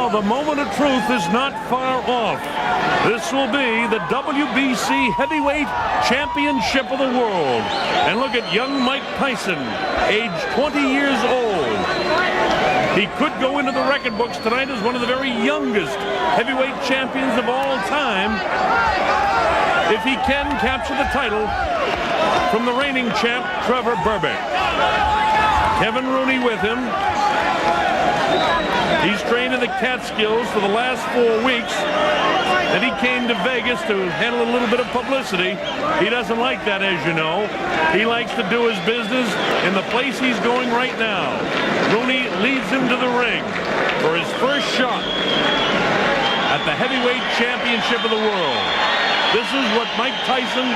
Well, the moment of truth is not far off. This will be the WBC Heavyweight Championship of the World. And look at young Mike Tyson, age 20 years old. He could go into the record books tonight as one of the very youngest heavyweight champions of all time if he can capture the title from the reigning champ, Trevor Berbick. Kevin Rooney with him. He's trained in the Catskills for the last 4 weeks. Then he came to Vegas to handle a little bit of publicity. He doesn't like that, as you know. He likes to do his business in the place he's going right now. Rooney leads him to the ring for his first shot at the heavyweight championship of the world. This is what Mike Tyson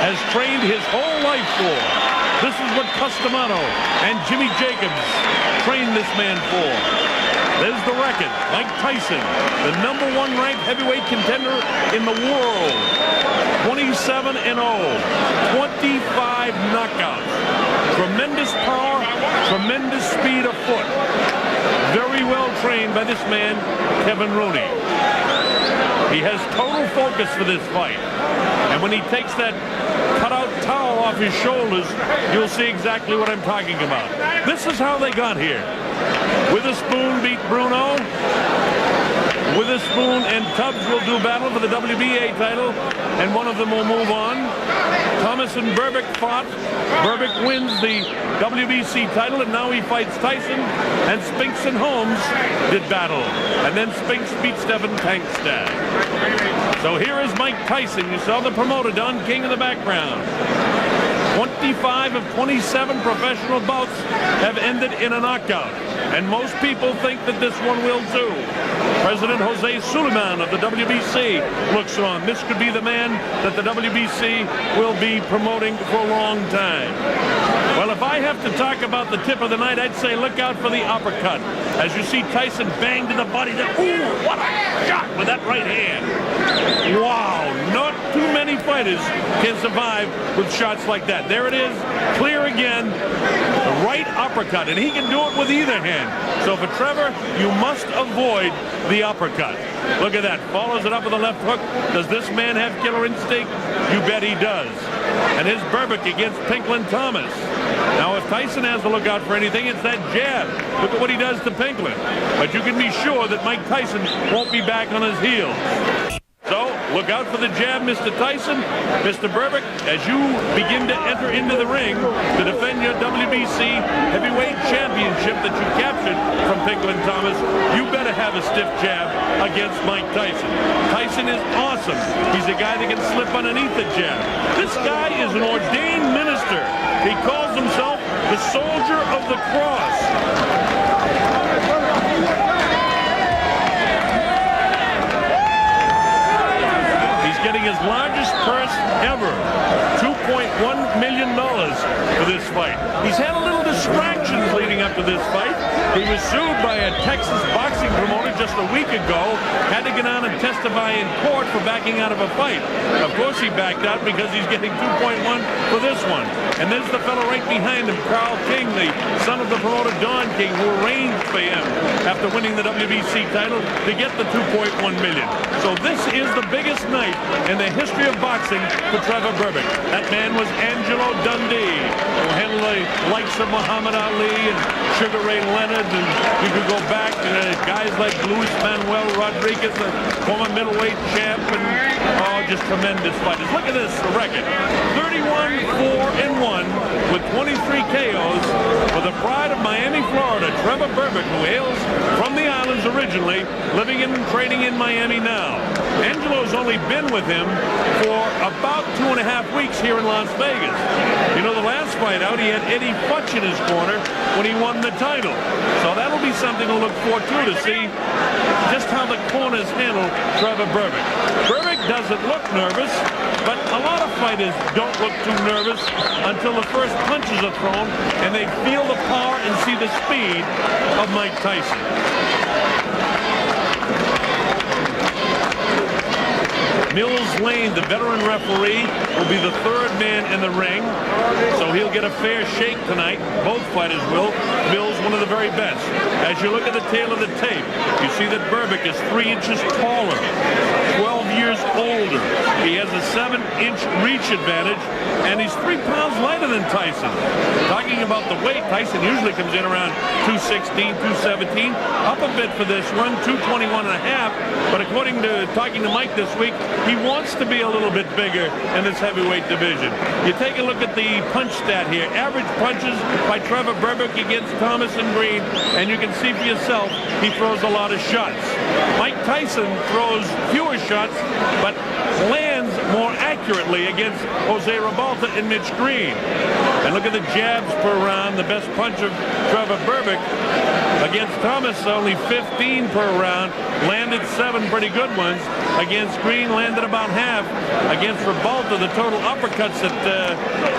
has trained his whole life for. This is what Customato and Jimmy Jacobs trained this man for. There's the record. Mike Tyson, the #1 ranked heavyweight contender in the world. 27-0, 25 knockouts. Tremendous power, tremendous speed of foot. Very well trained by this man, Kevin Rooney. He has total focus for this fight. And when he takes that cutout towel off his shoulders, you'll see exactly what I'm talking about. This is how they got here. Witherspoon beat Bruno. Witherspoon and Tubbs will do battle for the WBA title, and one of them will move on. Thomas and Berbick fought. Berbick wins the WBC title, and now he fights Tyson. And Spinks and Holmes did battle. And then Spinks beat Stephen Tankstad. So here is Mike Tyson. You saw the promoter, Don King, in the background. 25 of 27 professional bouts have ended in a knockout. And most people think that this one will too. President Jose Suleiman of the WBC looks on. This could be the man that the WBC will be promoting for a long time. Well, if I have to talk about the tip of the night, I'd say look out for the uppercut. As you see Tyson banged in the body. Ooh, what a shot with that right hand. Wow, not too many fighters can survive with shots like that. There it is, clear again. The right uppercut, and he can do it with either hand. So for Trevor, you must avoid the uppercut. Look at that, follows it up with a left hook. Does this man have killer instinct? You bet he does. And his Berbick against Pinklin Thomas. Now if Tyson has to look out for anything, it's that jab. Look at what he does to Pinklin. But you can be sure that Mike Tyson won't be back on his heels. So, look out for the jab, Mr. Tyson. Mr. Berbick, as you begin to enter into the ring to defend your WBC Heavyweight Championship that you captured from Pinklin Thomas, you better have a stiff jab against Mike Tyson. Tyson is awesome. He's a guy that can slip underneath the jab. This guy is an ordained minister. He calls himself the Soldier of the Cross. Getting his largest purse ever, $2.1 million for this fight. He's had a little distractions leading up to this fight. He was sued by a Texas boxing promoter just a week ago, had to get on and testify in court for backing out of a fight. Of course he backed out because he's getting 2.1 for this one. And there's the fellow right behind him, Carl King, the son of the promoter Don King, who arranged for him after winning the WBC title to get the 2.1 million. So this is the biggest night in the history of boxing for Trevor Berbick. That man was Angelo Dundee, who handled the likes of Muhammad Ali and Sugar Ray Leonard, and you could go back to guys like Luis Manuel Rodriguez, the former middleweight champ, and just tremendous fighters. Look at this record: 31-4-1 with 23 KOs for the pride of Miami, Florida, Trevor Berbick, who hails from the islands originally, living and training in Miami now. Angelo's only been with him for about 2.5 weeks here in Las Vegas. You know, the last fight out, he had Eddie Futch in his corner when he won the title. So that'll be something to look forward to see just how the corners handle Trevor Berbick. Berbick doesn't look nervous, but a lot of fighters don't look too nervous until the first punches are thrown and they feel the power and see the speed of Mike Tyson. Mills Lane, the veteran referee, will be the third man in the ring, so he'll get a fair shake tonight. Both fighters will. Mills, one of the very best. As you look at the tail of the tape, you see that Berbick is 3 inches taller, 12 years older. He has a 7-inch reach advantage, and he's 3 pounds lighter than Tyson. Talking about the weight, Tyson usually comes in around 216, 217, up a bit for this run, 221 and a half, but according to talking to Mike this week, he wants to be a little bit bigger in this heavyweight division. You take a look at the punch stat here. Average punches by Trevor Berbick against Thomas and Green, and you can see for yourself he throws a lot of shots. Mike Tyson throws fewer shots, but lands more accurately against Jose Ribalta and Mitch Green. And look at the jabs per round. The best punch of Trevor Berbick against Thomas, only 15 per round. Landed 7 pretty good ones. Against Green, landed about half. Against Ribalta, the total uppercuts that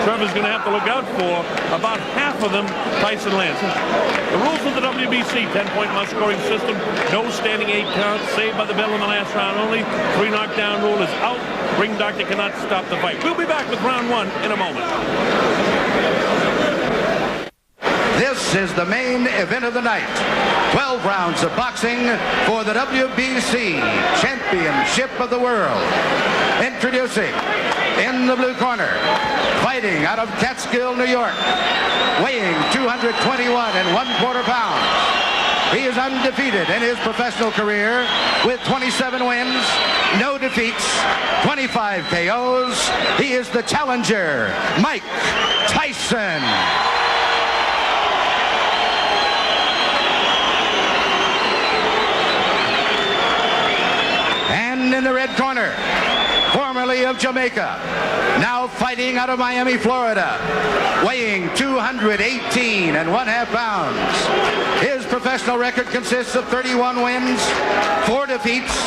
Trevor's going to have to look out for, about half of them Tyson lands. The rules of the WBC, 10-point must-scoring system, no standing 8 counts, saved by the bell in the last round only. 3 knockdown rule is out. Ring doctor cannot stop the fight. We'll be back with round 1 in a moment. This is the main event of the night. 12 rounds of boxing for the WBC Championship of the World. Introducing, in the blue corner, fighting out of Catskill, New York, weighing 221 1/4 pounds. He is undefeated in his professional career with 27 wins, no defeats, 25 KOs. He is the challenger, Mike Tyson. And in the red corner, formerly of Jamaica, now fighting out of Miami, Florida, weighing 218 1/2 pounds. His professional record consists of 31 wins, 4 defeats,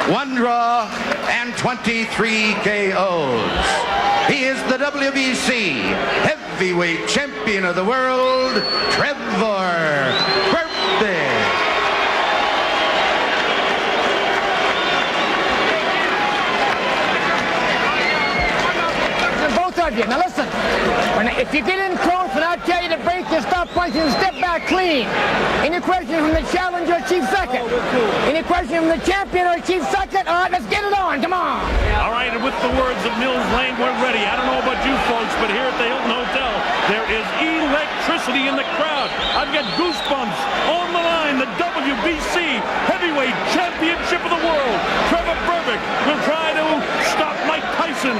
1 draw, and 23 KOs. He is the WBC heavyweight champion of the world, Trevor Berbick. Now listen, if you get in close and I tell you to break, you stop punching and step back clean. Any question from the challenger or chief second? Any question from the champion or chief second? All right, let's get it on. Come on. All right, and with the words of Mills Lane, we're ready. I don't know about you folks, but here at the Hilton Hotel, there is electricity in the crowd. I've got goosebumps. On the line, the WBC Heavyweight Championship of the World. Trevor Berbick will try to stop Mike Tyson.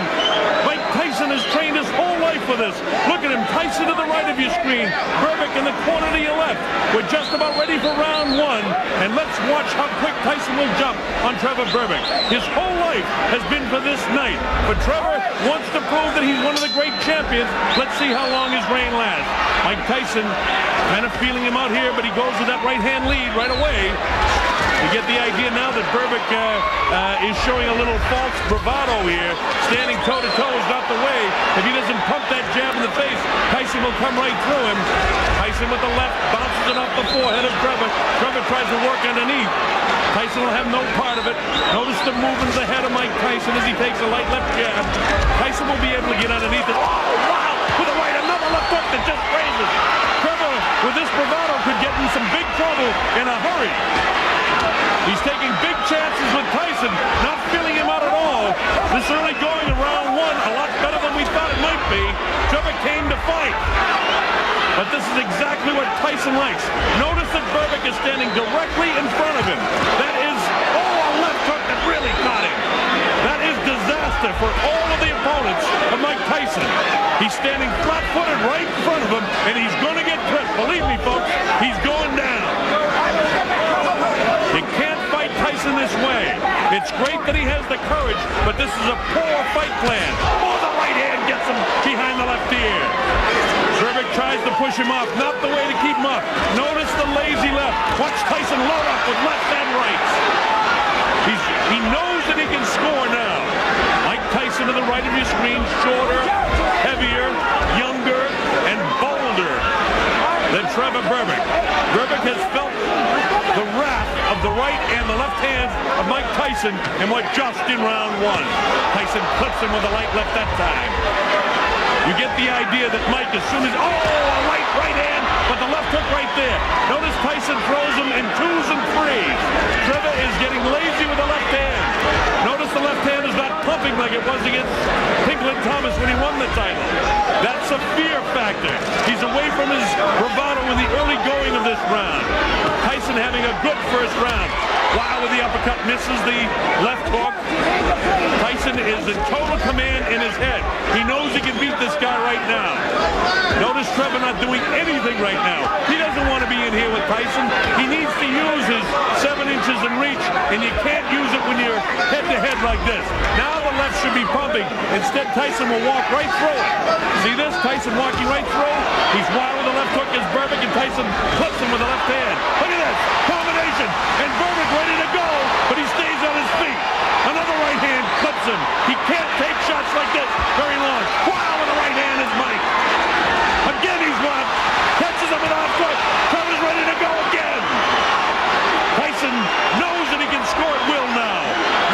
Mike Tyson has trained his whole life for this. Look at him, Tyson to the right of your screen, Berbick in the corner to your left. We're just about ready for round 1, and let's watch how quick Tyson will jump on Trevor Berbick. His whole life has been for this night, but Trevor wants to prove that he's one of the great champions. Let's see how long his reign lasts. Mike Tyson kind of feeling him out here, but he goes with that right-hand lead right away. You get the idea now that Berbick is showing a little false bravado here. Standing toe-to-toe is not the way. If he doesn't pump that jab in the face, Tyson will come right through him. Tyson with the left, bounces it off the forehead of Trevor. Trevor tries to work underneath. Tyson will have no part of it. Notice the movement of the head of Mike Tyson as he takes a light left jab. Tyson will be able to get underneath it. Oh, wow! With a right, another left hook that just raises. Trevor, with this bravado, could get in some big trouble in a hurry. He's taking big chances with Tyson, not feeling him out at all. This early going in round 1, a lot better than we thought it might be. Trevor came to fight. But this is exactly what Tyson likes. Notice that Berbick is standing directly in front of him. That is, a left hook that really caught him. That is disaster for all of the opponents of Mike Tyson. He's standing flat-footed right in front of him, and he's going to get clipped. Believe me, folks, he's going down. You can't fight Tyson this way. It's great that he has the courage, but this is a poor fight plan. Oh, the right hand gets him behind the left ear. Berbick tries to push him off. Not the way to keep him up. Notice the lazy left. Watch Tyson load up with left and rights. He knows that he can score now. Mike Tyson to the right of your screen, shorter, heavier, younger, and bolder than Trevor Berbick. Berbick has felt the wrath of the right and the left hands of Mike Tyson in what just in round one. Tyson clips him with a light left that time. You get the idea that Mike, as soon as, a right hand, but the left hook right there. Notice Tyson throws him in 2s and 3s. Trevor is getting lazy with the left hand. Notice the left hand is not pumping like it was against Pinklin Thomas when he won the title. That's a fear factor. He's away from his bravado in the early going of this round. Tyson having a good first round. Wow, with the uppercut, misses the left hook. Tyson is in total command in his head. He knows he can beat this guy right now. Notice Trevor not doing anything right now. He doesn't want to be in here with Tyson. He needs to use his 7 inches in reach, and you can't use it when you're head-to-head like this. Now the left should be pumping. Instead, Tyson will walk right through it. See this? Tyson walking right through. He's wild with the left hook as Berbick, and Tyson clips him with the left hand. Look at this. Combination. And Berbick ready to go, but he stays on his feet. Another right hand clips him. He can't take shots like this very long. Wow, with the right hand is Mike. Again, he's blocked. Catches him with a left hook. Trevor's ready to go again. Tyson knows that he can score at will now.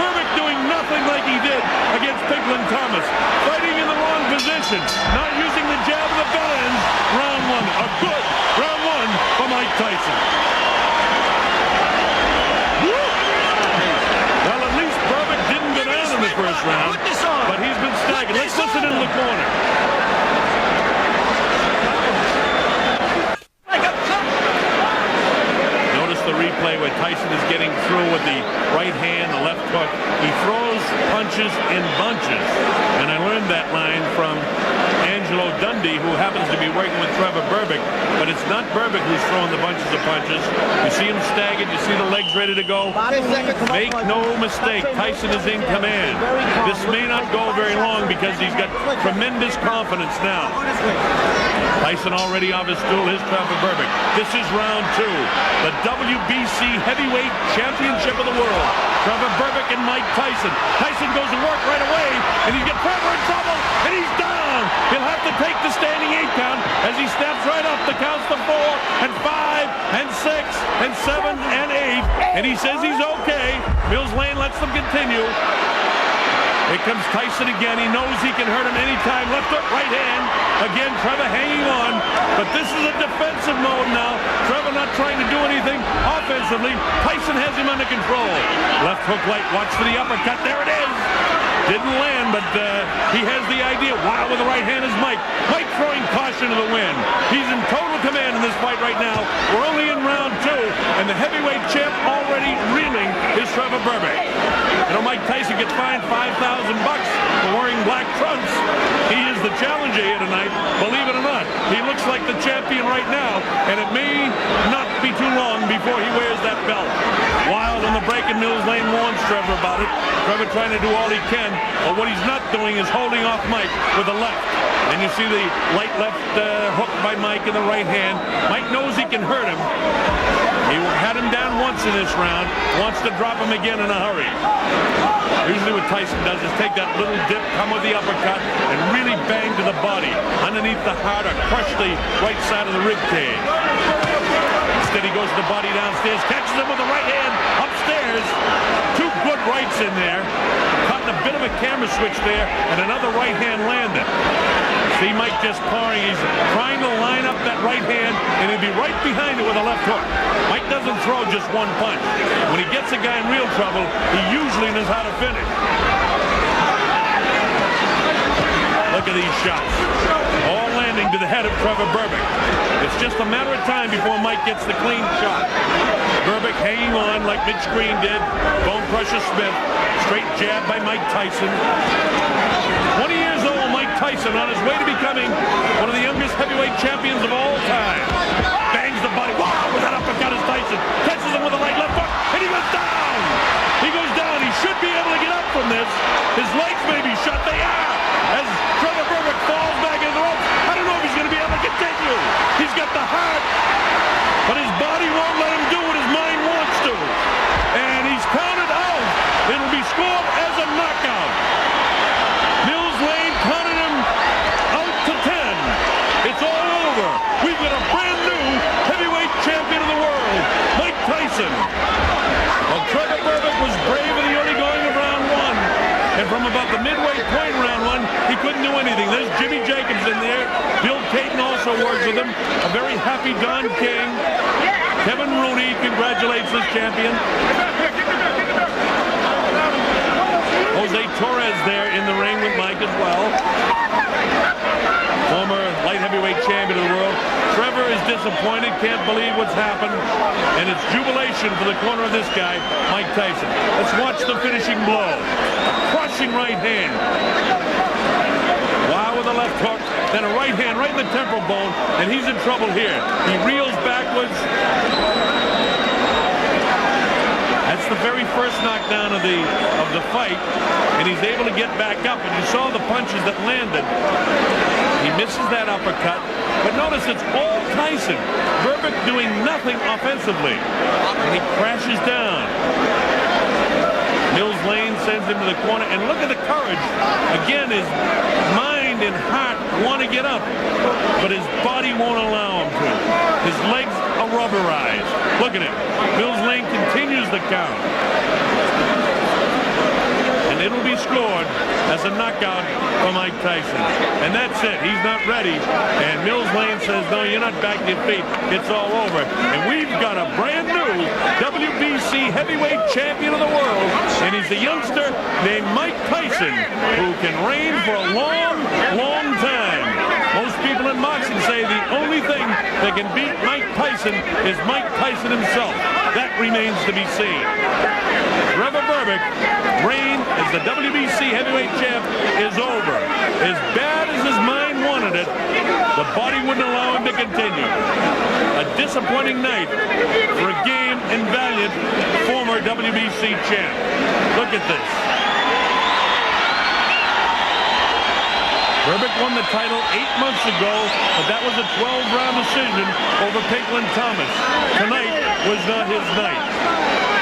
Berbick doing nothing like he did against Pinklin Thomas. Fighting in the wrong position. Not using the jab of the bell ends. Round one. A good round one for Mike Tyson. Well, at least Berbick didn't go down in the first round, but he's been staggered. Let's listen into the corner. Notice the replay where Tyson is getting through with the right hand, the left hook. He throws punches in bunches, and I learned that line from Angelo Dundee, who happens to be working with Trevor Berbick, but it's not Berbick who's throwing the bunches of punches. You see him staggered, you see the legs ready to go. Make no mistake, Tyson is in command. This may not go very long because he's got tremendous confidence now. Tyson already off his stool. Here's Trevor Berbick. This is round 2. The WBC Heavyweight Championship of the World. Trevor Berbick and Mike Tyson. Tyson goes to work right away, and he's got Trevor in trouble, and he's down. He'll have to take the standing 8 count as he snaps right up the counts to 4 and 5 and 6 and 7 and 8. And he says he's okay. Mills Lane lets them continue. Here comes Tyson again. He knows he can hurt him anytime. Left hook, right hand. Again, Trevor hanging on. But this is a defensive mode now. Trevor not trying to do anything offensively. Tyson has him under control. Left hook light. Watch for the uppercut. There it is. Didn't land, but he has the idea. Wow, with the right hand is Mike. Mike throwing caution to the wind. He's in total command in this fight right now. We're only in round 2, and the heavyweight champ already reeling is Trevor Berbick. You know, Mike Tyson gets fined $5,000 for wearing black trunks. He is the challenger here tonight, believe it or not. He looks like the champion right now, and it may not be too long before he wears that belt. Wild on the break, and Mills Lane warns Trevor about it. Trevor trying to do all he can, but what he's not doing is holding off Mike with the left. And you see the light left hook by Mike in the right hand. Mike knows he can hurt him. He had him down once in this round, wants to drop him again in a hurry. Usually what Tyson does is take that little dip, come with the uppercut, and really bang to the body, underneath the heart, or crush the right side of the rib cage. Instead he goes to the body downstairs, catches him with the right hand upstairs. 2 good rights in there. Caught in a bit of a camera switch there, and another right hand landed. See Mike just pawing. He's trying to line up that right hand, and he'll be right behind it with a left hook. Mike doesn't throw just one punch. When he gets a guy in real trouble, he usually knows how to finish. Look at these shots. All landing to the head of Trevor Berbick. It's just a matter of time before Mike gets the clean shot. Berbick hanging on like Mitch Green did. Bone Crusher Smith. Straight jab by Mike Tyson. 20 years old Mike Tyson on his way to becoming one of the youngest heavyweight champions of all time. Bangs the body. Wow, with that uppercut is Tyson. Catches him with a right left hook, and he goes down. He goes down. He should be able to get up from this. His legs may be shut. They are. As Trevor Berbick falls back into the ropes. I don't know if he's going to be able to continue. He's got the heart, but his body won't let him do what his mind wants to. And he's counted out. It'll be scored as a knockout. Mills Lane counted him out to 10. It's all over. We've got a brand new heavyweight champion of the world, Mike Tyson. Well, Trevor Berbick about the midway point round one, he couldn't do anything. There's Jimmy Jacobs in there. Bill Caton also works with him. A very happy Don King. Kevin Rooney congratulates his champion. Jose Torres there in the ring with Mike as well. Former light heavyweight champion of the world. Trevor is disappointed, can't believe what's happened, and it's jubilation for the corner of this guy, Mike Tyson. Let's watch the finishing blow. A crushing right hand. Wow, with a left hook, then a right hand right in the temple bone, and he's in trouble here. He reels backwards. That's the very first knockdown of the fight, and he's able to get back up, and you saw the punches that landed. He misses that uppercut, but notice it's all Tyson. Berbick doing nothing offensively, and he crashes down. Mills Lane sends him to the corner, and look at the courage. Again, his mind and heart want to get up, but his body won't allow him to. His legs are rubberized. Look at him. Mills Lane continues the count. And it'll be scored as a knockout for Mike Tyson. And that's it. He's not ready. And Mills Lane says, no, you're not back to your feet. It's all over. And we've got a brand new WBC heavyweight champion of the world. And he's a youngster named Mike Tyson, who can reign for a long, long time. Most people in boxing say the only thing that can beat Mike Tyson is Mike Tyson himself. That remains to be seen. Trevor Berbick reign as the WBC heavyweight champ is over. As bad as his mind wanted it, the body wouldn't allow him to continue. A disappointing night for a game and valiant former WBC champ. Look at this. Berbick won the title 8 months ago, but that was a 12-round decision over Pinklon Thomas. Tonight was not his night.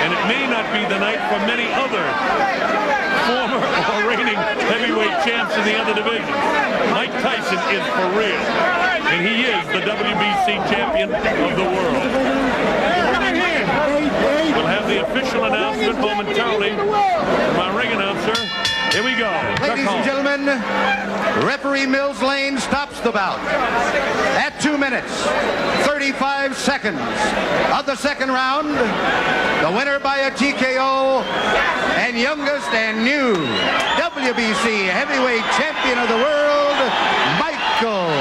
And it may not be the night for many other former or reigning heavyweight champs in the other divisions. Mike Tyson is for real, and he is the WBC champion of the world. We'll have the official announcement momentarily from our ring announcer. Here we go. Ladies and gentlemen, referee Mills Lane stops the bout at 2 minutes, 35 seconds of the second round. The winner by a TKO and youngest and new WBC heavyweight champion of the world, Michael